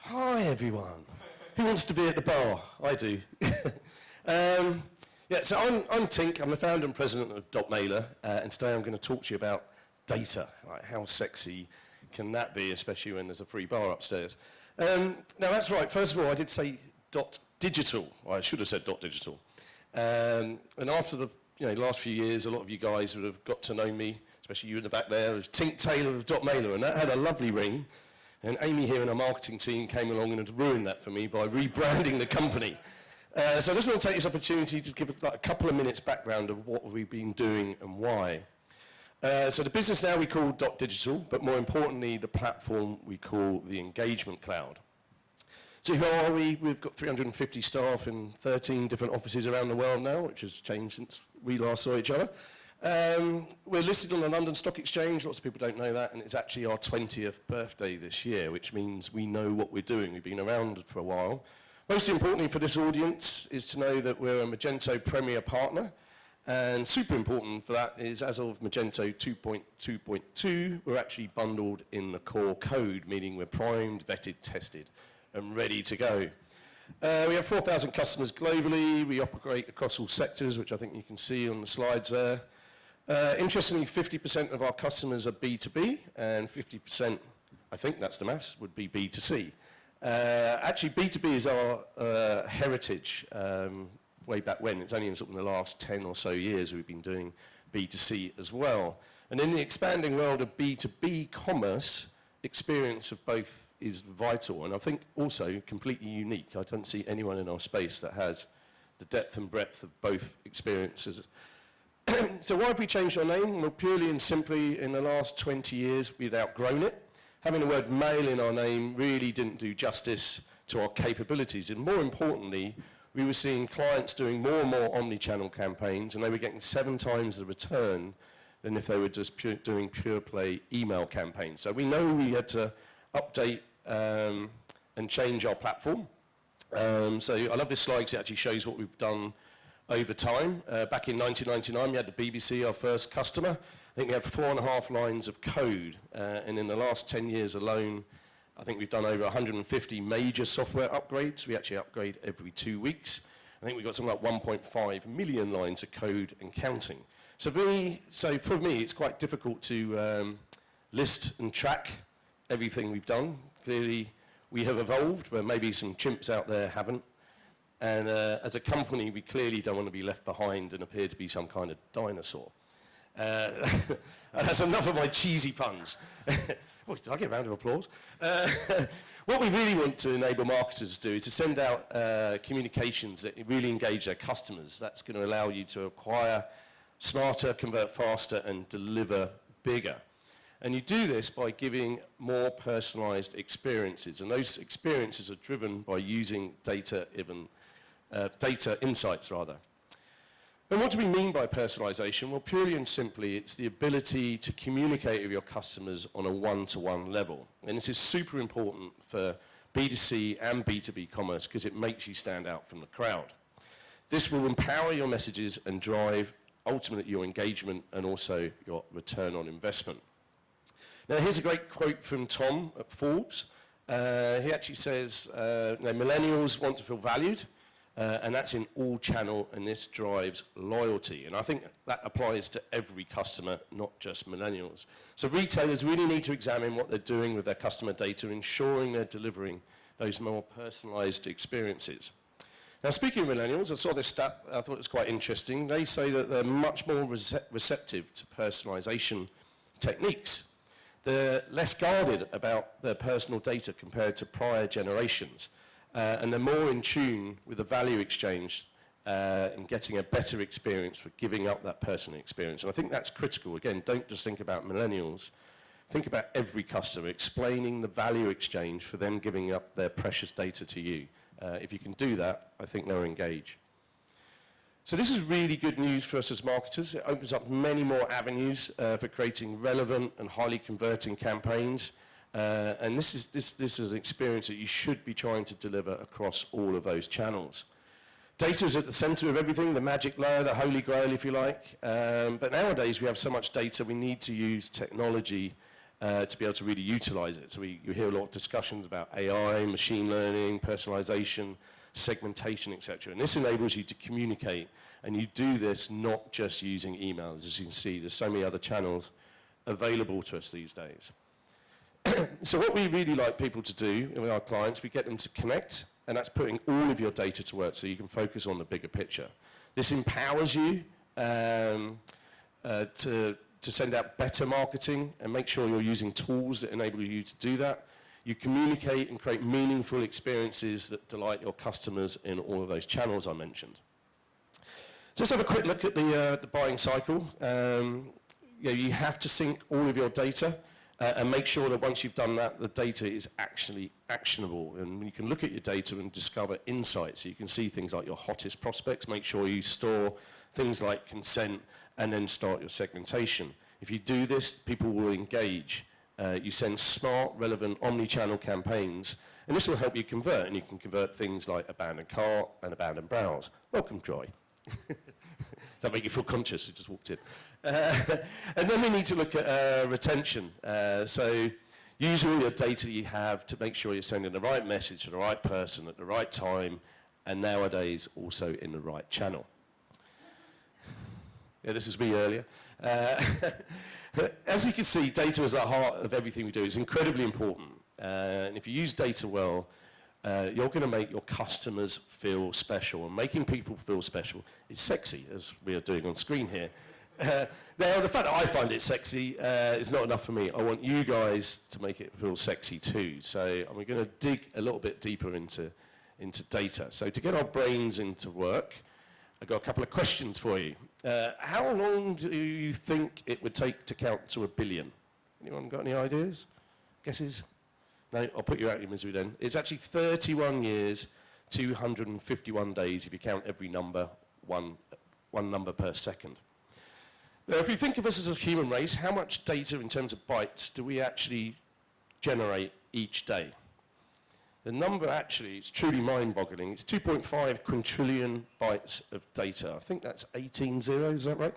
Hi everyone. Who wants to be at the bar? I do. So I'm Tink. I'm the founder and president of dotmailer, and today I'm going to talk to you about data. Like how sexy can that be, especially when there's a free bar upstairs? Now that's right. First of all, I did say dotdigital. I should have said dotdigital. And after the last few years, a lot of you guys would have got to know me, especially you in the back there, as Tink Taylor of dotmailer, and that had a lovely ring. And Amy here in our marketing team came along and had ruined that for me by rebranding the company. So I just want to take this opportunity to give a couple of minutes background of what we've been doing and why. So the business now we call dotdigital, but more importantly, the platform we call the engagement cloud. So who are we? We've got 350 staff in 13 different offices around the world now, which has changed since we last saw each other. We're listed on the London Stock Exchange. Lots of people don't know that, and it's actually our 20th birthday this year, which means we know what we're doing. We've been around for a while. Most importantly for this audience is to know that we're a Magento Premier Partner, and super important for that is as of Magento 2.2.2, we're actually bundled in the core code, meaning we're primed, vetted, tested, and ready to go. We have 4,000 customers globally. We operate across all sectors, which I think you can see on the slides there. Interestingly, 50% of our customers are B2B, and 50%, I think that's the maths, would be B2C. Actually, B2B is our heritage way back when. It's only in sort of the last 10 or so years we've been doing B2C as well. And in the expanding world of B2B commerce, experience of both is vital, and I think also completely unique. I don't see anyone in our space that has the depth and breadth of both experiences. So why have we changed our name? Well, purely and simply, in the last 20 years, we've outgrown it. Having the word mail in our name really didn't do justice to our capabilities, and more importantly, we were seeing clients doing more and more omni-channel campaigns, and they were getting 7 times the return than if they were just doing pure play email campaigns. So we know we had to update and change our platform. So I love this slide because it actually shows what we've done over time. Back in 1999, we had the BBC, our first customer. I think we had 4.5 lines of code. And in the last 10 years alone, I think we've done over 150 major software upgrades. We actually upgrade every 2 weeks. I think we've got something like 1.5 million lines of code and counting. So for me, it's quite difficult to list and track everything we've done. Clearly, we have evolved, but maybe some chimps out there haven't. And as a company, we clearly don't want to be left behind and appear to be some kind of dinosaur. That's enough of my cheesy puns. Did I get a round of applause? What we really want to enable marketers to do is to send out communications that really engage their customers. That's going to allow you to acquire smarter, convert faster, and deliver bigger. And you do this by giving more personalized experiences. And those experiences are driven by using data insights rather. And what do we mean by personalization? Well, purely and simply, it's the ability to communicate with your customers on a one-to-one level. And this is super important for B2C and B2B commerce because it makes you stand out from the crowd. This will empower your messages and drive ultimately your engagement and also your return on investment. Now, here's a great quote from Tom at Forbes. He actually says, millennials want to feel valued, and that's in all channel, and this drives loyalty. And I think that applies to every customer, not just millennials. So retailers really need to examine what they're doing with their customer data, ensuring they're delivering those more personalized experiences. Now, speaking of millennials, I saw this stat, I thought it was quite interesting. They say that they're much more receptive to personalization techniques. They're less guarded about their personal data compared to prior generations. And they're more in tune with the value exchange and getting a better experience for giving up that personal experience. And I think that's critical. Again, don't just think about millennials. Think about every customer, explaining the value exchange for them giving up their precious data to you. If you can do that, I think they'll engage. So this is really good news for us as marketers. It opens up many more avenues for creating relevant and highly converting campaigns. And this is an experience that you should be trying to deliver across all of those channels. Data is at the center of everything, the magic layer, the holy grail, if you like. But nowadays, we have so much data, we need to use technology to be able to really utilize it. So you hear a lot of discussions about AI, machine learning, personalization, segmentation, etc. And this enables you to communicate, and you do this not just using emails. As you can see, there's so many other channels available to us these days. So what we really like people to do with our clients, we get them to connect, and that's putting all of your data to work so you can focus on the bigger picture. This empowers you to send out better marketing and make sure you're using tools that enable you to do that. You communicate and create meaningful experiences that delight your customers in all of those channels I mentioned. So let's have a quick look at the buying cycle. You have to sync all of your data and make sure that once you've done that, the data is actually actionable. And you can look at your data and discover insights. So you can see things like your hottest prospects. Make sure you store things like consent and then start your segmentation. If you do this, people will engage. You send smart, relevant, omni-channel campaigns, and this will help you convert. And you can convert things like abandoned cart and abandoned browse. Welcome, Joy. Does that make you feel conscious? You just walked in. And then we need to look at retention. So use all your data you have to make sure you're sending the right message to the right person at the right time, and nowadays also in the right channel. Yeah, this is me earlier. As you can see, data is at the heart of everything we do. It's incredibly important. And if you use data well, you're going to make your customers feel special. And making people feel special is sexy, as we are doing on screen here. Now, the fact that I find it sexy is not enough for me. I want you guys to make it feel sexy too. So I'm going to dig a little bit deeper into data. So to get our brains into work, I've got a couple of questions for you. How long do you think it would take to count to 1 billion? Anyone got any ideas? Guesses? No, I'll put you out of your misery then. It's actually 31 years, 251 days if you count every number, one number per second. Now, if you think of us as a human race, how much data in terms of bytes do we actually generate each day? The number actually is truly mind-boggling. It's 2.5 quintillion bytes of data. I think that's 18 zeros, is that right?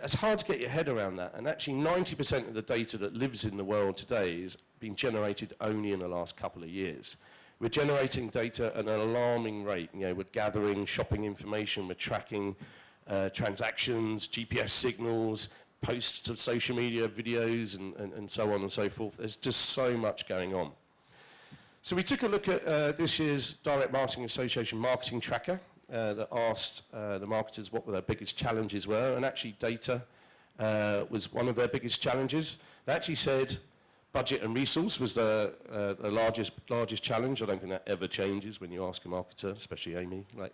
It's hard to get your head around that. And actually 90% of the data that lives in the world today is being generated only in the last couple of years. We're generating data at an alarming rate. We're gathering shopping information, we're tracking transactions, GPS signals, posts of social media, videos, and so on and so forth. There's just so much going on. So we took a look at this year's Direct Marketing Association Marketing Tracker that asked the marketers what their biggest challenges were, and actually data was one of their biggest challenges. They actually said budget and resource was the largest challenge. I don't think that ever changes when you ask a marketer, especially Amy, like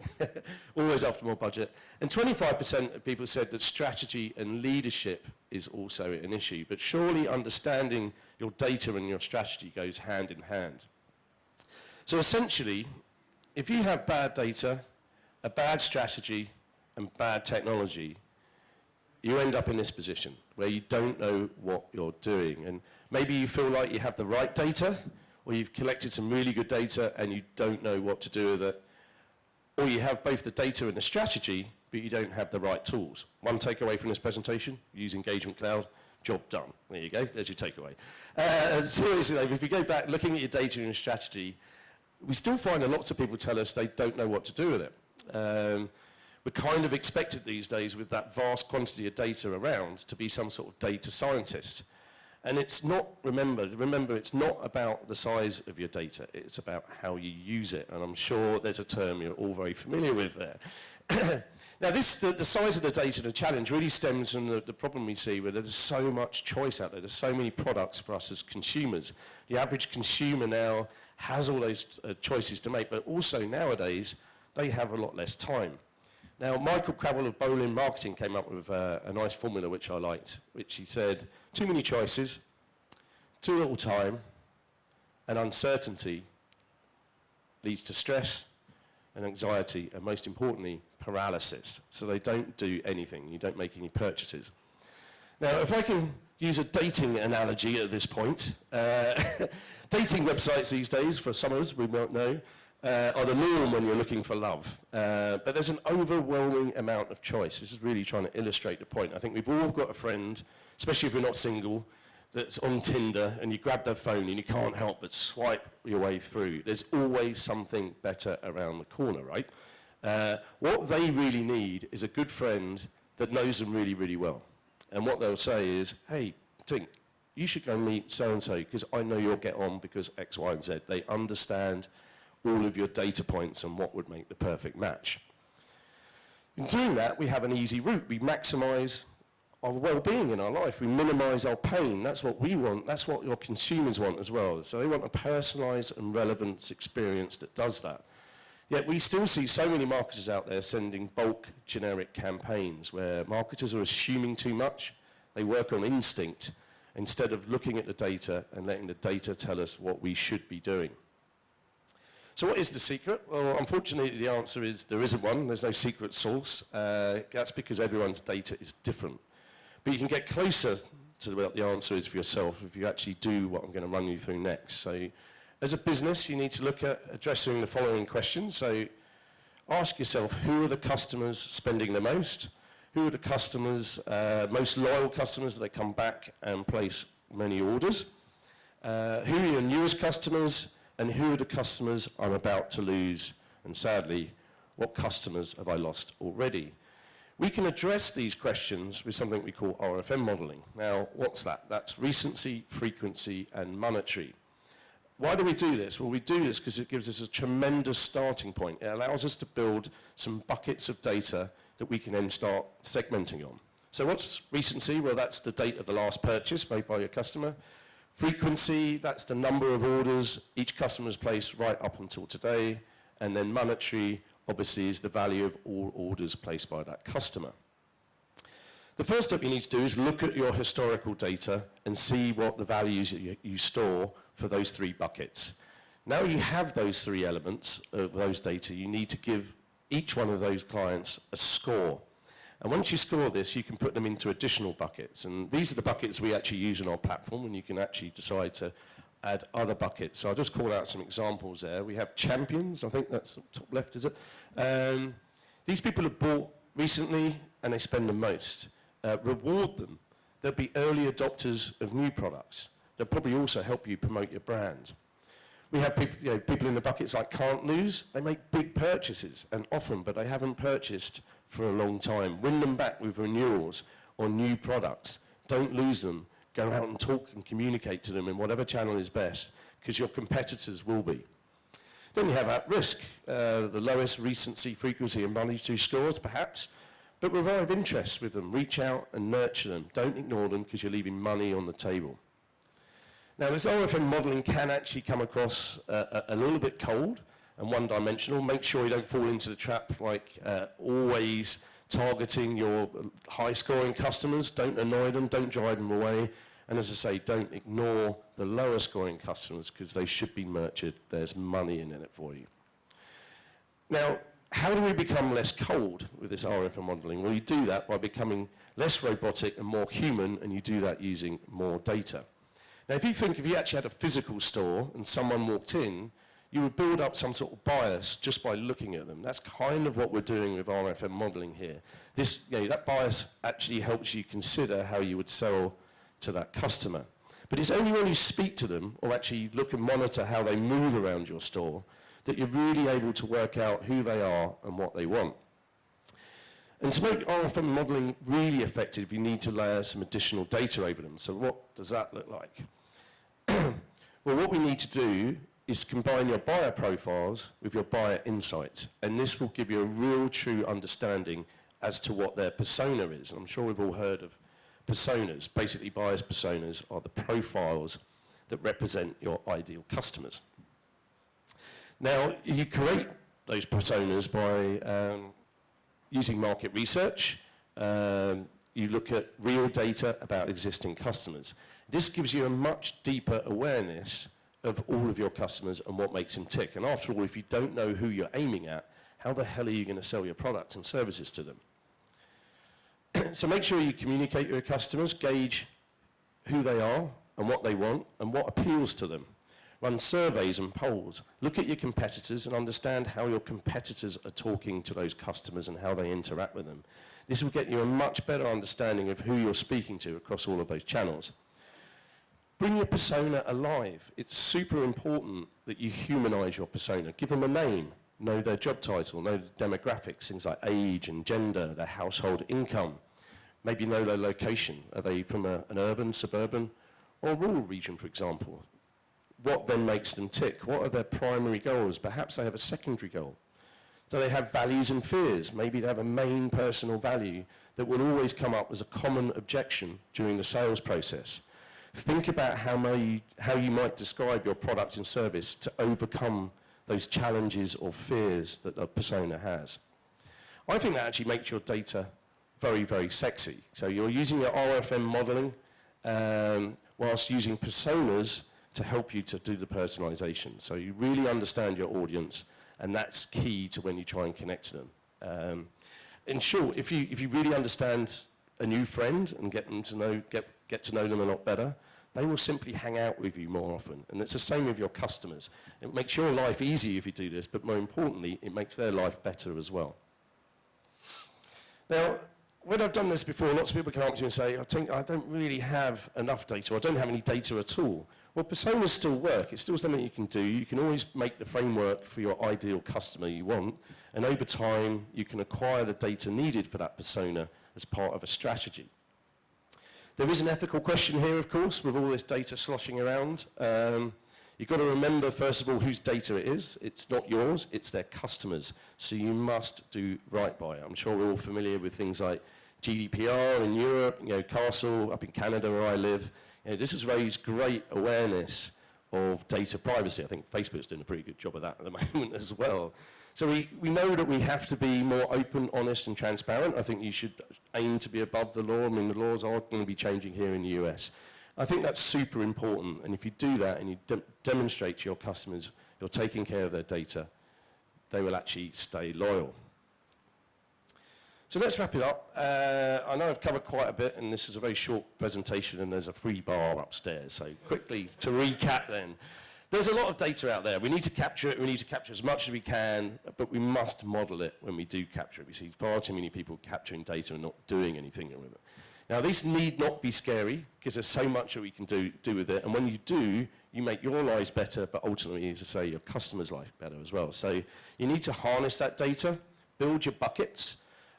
always after more budget. And 25% of people said that strategy and leadership is also an issue, but surely understanding your data and your strategy goes hand in hand. So essentially, if you have bad data, a bad strategy, and bad technology, you end up in this position where you don't know what you're doing. And maybe you feel like you have the right data, or you've collected some really good data and you don't know what to do with it. Or you have both the data and the strategy, but you don't have the right tools. One takeaway from this presentation, use Engagement Cloud, job done. There you go, there's your takeaway. Seriously though, if you go back looking at your data and your strategy, we still find that lots of people tell us they don't know what to do with it. We're kind of expected these days with that vast quantity of data around to be some sort of data scientist. And it's not, remember, it's not about the size of your data, it's about how you use it. And I'm sure there's a term you're all very familiar with there. Now the size of the data, the challenge really stems from the problem we see where there's so much choice out there. There's so many products for us as consumers. The average consumer now has all those choices to make, but also nowadays, they have a lot less time. Now, Michael Crabble of Bolin Marketing came up with a nice formula which I liked, which he said, too many choices, too little time, and uncertainty leads to stress and anxiety, and most importantly, paralysis. So they don't do anything. You don't make any purchases. Now, if I can use a dating analogy at this point, dating websites these days, for some of us, we might know, are the norm when you're looking for love. But there's an overwhelming amount of choice. This is really trying to illustrate the point. I think we've all got a friend, especially if we're not single, that's on Tinder and you grab their phone and you can't help but swipe your way through. There's always something better around the corner, right? What they really need is a good friend that knows them really, really well. And what they'll say is, hey, Tink, you should go meet so-and-so because I know you'll get on because X, Y, and Z. They understand all of your data points and what would make the perfect match. In doing that, we have an easy route. We maximize our well-being in our life. We minimize our pain. That's what we want. That's what your consumers want as well. So they want a personalized and relevant experience that does that. Yet we still see so many marketers out there sending bulk generic campaigns where marketers are assuming too much. They work on instinct instead of looking at the data and letting the data tell us what we should be doing. So what is the secret? Well, unfortunately, the answer is there isn't one. There's no secret sauce. That's because everyone's data is different. But you can get closer to what the answer is for yourself if you actually do what I'm going to run you through next. So as a business, you need to look at addressing the following questions. So ask yourself, who are the customers spending the most? Who are the customers, most loyal customers that they come back and place many orders? Who are your newest customers? And who are the customers I'm about to lose? And sadly, what customers have I lost already? We can address these questions with something we call RFM modeling. Now, what's that? That's recency, frequency, and monetary. Why do we do this? Well, we do this because it gives us a tremendous starting point. It allows us to build some buckets of data that we can then start segmenting on. So what's recency? Well, that's the date of the last purchase made by your customer. Frequency, that's the number of orders each customer has placed right up until today. And then monetary, obviously, is the value of all orders placed by that customer. The first step you need to do is look at your historical data and see what the values you store for those three buckets. Now you have those three elements of those data, you need to give each one of those clients a score. And once you score this, you can put them into additional buckets. And these are the buckets we actually use in our platform, and you can actually decide to add other buckets. So I'll just call out some examples there. We have champions, I think that's top left, is it? These people have bought recently, and they spend the most. Reward them. They'll be early adopters of new products. They'll probably also help you promote your brand. We have people, people in the buckets like can't lose. They make big purchases, and often, but they haven't purchased for a long time. Win them back with renewals or new products. Don't lose them. Go out and talk and communicate to them in whatever channel is best, because your competitors will be. Then you have at risk, the lowest recency, frequency, and monetary scores, perhaps, but revive interest with them. Reach out and nurture them. Don't ignore them because you're leaving money on the table. Now, this RFM modeling can actually come across a little bit cold and one-dimensional. Make sure you don't fall into the trap like always targeting your high-scoring customers. Don't annoy them, don't drive them away. And as I say, don't ignore the lower-scoring customers because they should be nurtured. There's money in it for you. Now, how do we become less cold with this RFM modeling? Well, you do that by becoming less robotic and more human, and you do that using more data. Now, if you actually had a physical store and someone walked in, you would build up some sort of bias just by looking at them. That's kind of what we're doing with RFM modeling here. This, that bias actually helps you consider how you would sell to that customer. But it's only when you speak to them or actually look and monitor how they move around your store that you're really able to work out who they are and what they want. And to make RFM modeling really effective, you need to layer some additional data over them. So what does that look like? Well, what we need to do is combine your buyer profiles with your buyer insights. And this will give you a real true understanding as to what their persona is. I'm sure we've all heard of personas. Basically, buyers' personas are the profiles that represent your ideal customers. Now, you create those personas by using market research. You look at real data about existing customers. This gives you a much deeper awareness of all of your customers and what makes them tick. And after all, if you don't know who you're aiming at, how the hell are you going to sell your products and services to them? So make sure you communicate with your customers, gauge who they are and what they want and what appeals to them. Run surveys and polls. Look at your competitors and understand how your competitors are talking to those customers and how they interact with them. This will get you a much better understanding of who you're speaking to across all of those channels. Bring your persona alive. It's super important that you humanize your persona. Give them a name, know their job title, know the demographics, things like age and gender, their household income. Maybe know their location. Are they from an urban, suburban, or rural region, for example? What then makes them tick? What are their primary goals? Perhaps they have a secondary goal. Do they have values and fears? Maybe they have a main personal value that will always come up as a common objection during the sales process. Think about how you might describe your product and service to overcome those challenges or fears that a persona has. I think that actually makes your data very, very sexy. So you're using your RFM modeling whilst using personas to help you to do the personalization. So you really understand your audience, and that's key to when you try and connect to them. In short, if you really understand a new friend and get to know them a lot better, they will simply hang out with you more often. And it's the same with your customers. It makes your life easier if you do this, but more importantly, it makes their life better as well. Now, when I've done this before, lots of people come up to me and say, I don't really have enough data, or I don't have any data at all. Well, personas still work. It's still something you can do. You can always make the framework for your ideal customer you want, and over time, you can acquire the data needed for that persona as part of a strategy. There is an ethical question here, of course, with all this data sloshing around. You've got to remember, first of all, whose data it is. It's not yours, it's their customers. So you must do right by it. I'm sure we're all familiar with things like GDPR in Europe, Castle up in Canada where I live. This has raised great awareness of data privacy. I think Facebook's doing a pretty good job of that at the moment as well. So we know that we have to be more open, honest, and transparent. I think you should aim to be above the law. I mean, the laws are going to be changing here in the US. I think that's super important, and if you do that and you demonstrate to your customers you're taking care of their data, they will actually stay loyal. So let's wrap it up. I know I've covered quite a bit, and this is a very short presentation, and there's a free bar upstairs. So quickly, to recap then, there's a lot of data out there. We need to capture it. We need to capture as much as we can, but we must model it when we do capture it. We see far too many people capturing data and not doing anything with it. Now, these need not be scary, because there's so much that we can do with it. And when you do, you make your lives better, but ultimately, as I say, your customer's life better as well. So you need to harness that data, build your buckets.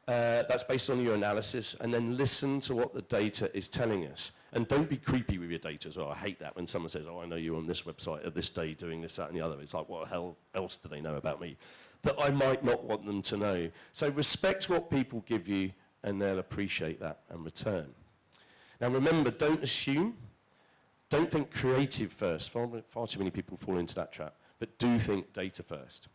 That's based on your analysis, and then listen to what the data is telling us. And don't be creepy with your data as well. I hate that when someone says, I know you're on this website at this day doing this, that, and the other. It's like, what the hell else do they know about me that I might not want them to know? So respect what people give you, and they'll appreciate that and return. Now remember, don't assume, don't think creative first. Far too many people fall into that trap, but do think data first.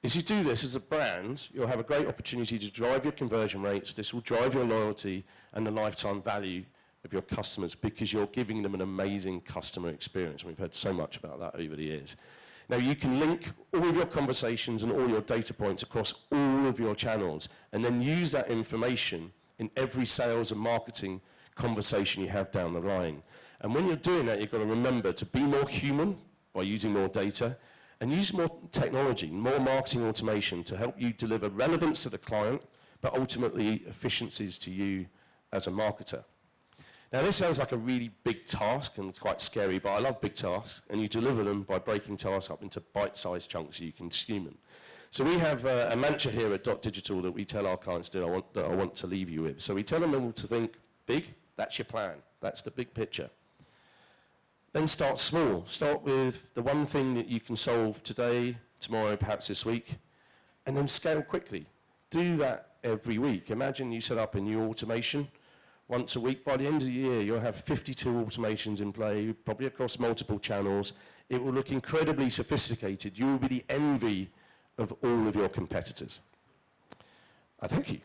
As you do this as a brand, you'll have a great opportunity to drive your conversion rates. This will drive your loyalty and the lifetime value of your customers, because you're giving them an amazing customer experience. And we've heard so much about that over the years. Now, you can link all of your conversations and all your data points across all of your channels, and then use that information in every sales and marketing conversation you have down the line. And when you're doing that, you've got to remember to be more human by using more data, and use more technology, more marketing automation to help you deliver relevance to the client, but ultimately efficiencies to you as a marketer. Now, this sounds like a really big task, and it's quite scary, but I love big tasks, and you deliver them by breaking tasks up into bite-sized chunks so you can consume them. So we have a mantra here at dotdigital that we tell our clients that I want to leave you with. So we tell them all to think big. That's your plan. That's the big picture. Then start small. Start with the one thing that you can solve today, tomorrow, perhaps this week, and then scale quickly. Do that every week. Imagine you set up a new automation once a week. By the end of the year, you'll have 52 automations in play, probably across multiple channels. It will look incredibly sophisticated. You will be the envy of all of your competitors. I thank you.